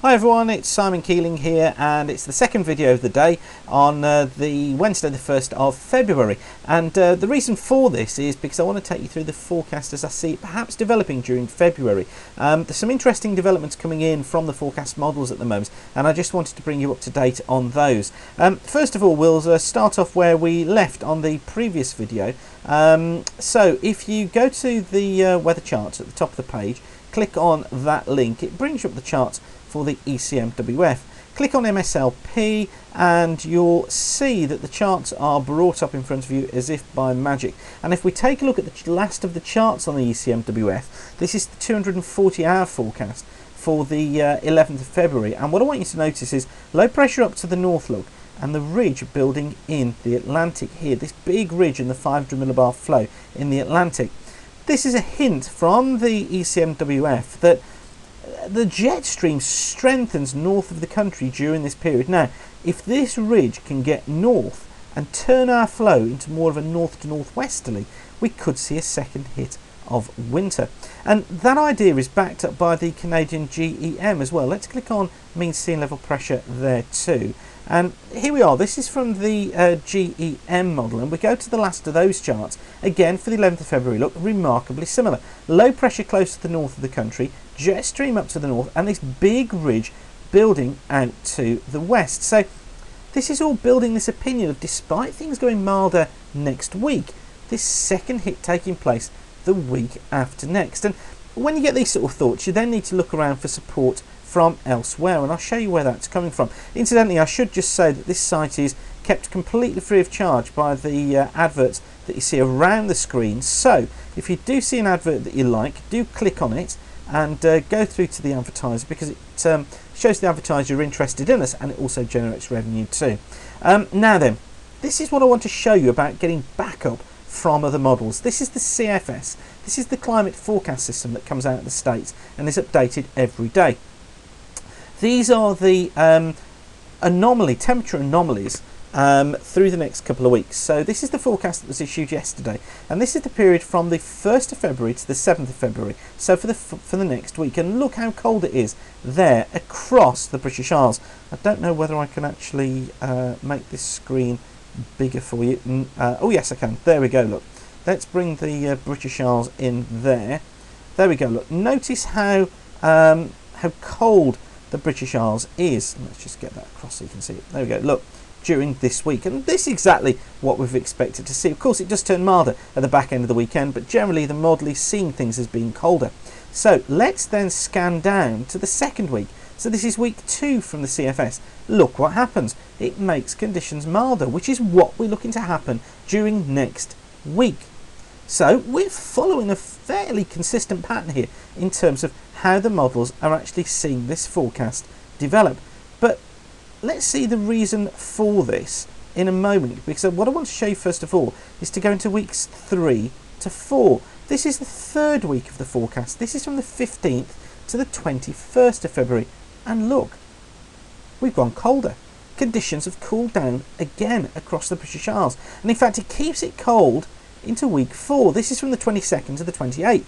Hi everyone, it's Simon Keeling here, and it's the second video of the day on the Wednesday the 1st of February. And the reason for this is because I want to take you through the forecast as I see it perhaps developing during February. There's some interesting developments coming in from the forecast models at the moment, and I just wanted to bring you up to date on those. First of all, we'll start off where we left on the previous video. So if you go to the weather charts at the top of the page, click on that link, it brings you up the charts for the ECMWF. Click on MSLP and you'll see that the charts are brought up in front of you as if by magic. And if we take a look at the last of the charts on the ECMWF, this is the 240-hour forecast for the 11th of February. And what I want you to notice is low pressure up to the north, look, and the ridge building in the Atlantic here, this big ridge in the 500 millibar flow in the Atlantic. This is a hint from the ECMWF that the jet stream strengthens north of the country during this period. Now, if this ridge can get north and turn our flow into more of a north to northwesterly, we could see a second hit of winter. And that idea is backed up by the Canadian GEM as well. Let's click on mean sea level pressure there too. And here we are, this is from the GEM model, and we go to the last of those charts. Again, for the 11th of February, look, remarkably similar. Low pressure close to the north of the country, jet stream up to the north, and this big ridge building out to the west. So this is all building this opinion of, despite things going milder next week, this second hit taking place the week after next. And when you get these sort of thoughts, you then need to look around for support from elsewhere, and I'll show you where that's coming from. Incidentally, I should just say that this site is kept completely free of charge by the adverts that you see around the screen. So if you do see an advert that you like, do click on it and go through to the advertiser, because it shows the advertiser you're interested in us, and it also generates revenue too. Now then, this is what I want to show you about getting backup from other models. This is the CFS. This is the climate forecast system that comes out of the States and is updated every day. These are the temperature anomalies through the next couple of weeks. So this is the forecast that was issued yesterday, and this is the period from the 1st of February to the 7th of February, so for the next week. And look how cold it is there across the British Isles. I don't know whether I can actually make this screen bigger for you. Oh yes, I can. There we go, look. Let's bring the British Isles in there. There we go, look. Notice how cold the British Isles is. Let's just get that across so you can see it. There we go, look, during this week. And this is exactly what we've expected to see. Of course, it does turn milder at the back end of the weekend, but generally the model is seeing things as being colder. So let's then scan down to the second week. So this is week 2 from the CFS. Look what happens. It makes conditions milder, which is what we're looking to happen during next week. So we're following a fairly consistent pattern here in terms of how the models are actually seeing this forecast develop. But let's see the reason for this in a moment, because what I want to show you first of all is to go into weeks 3 to 4. This is the third week of the forecast. This is from the 15th to the 21st of February. And look, we've gone colder. Conditions have cooled down again across the British Isles. And in fact, it keeps it cold into week 4. This is from the 22nd to the 28th.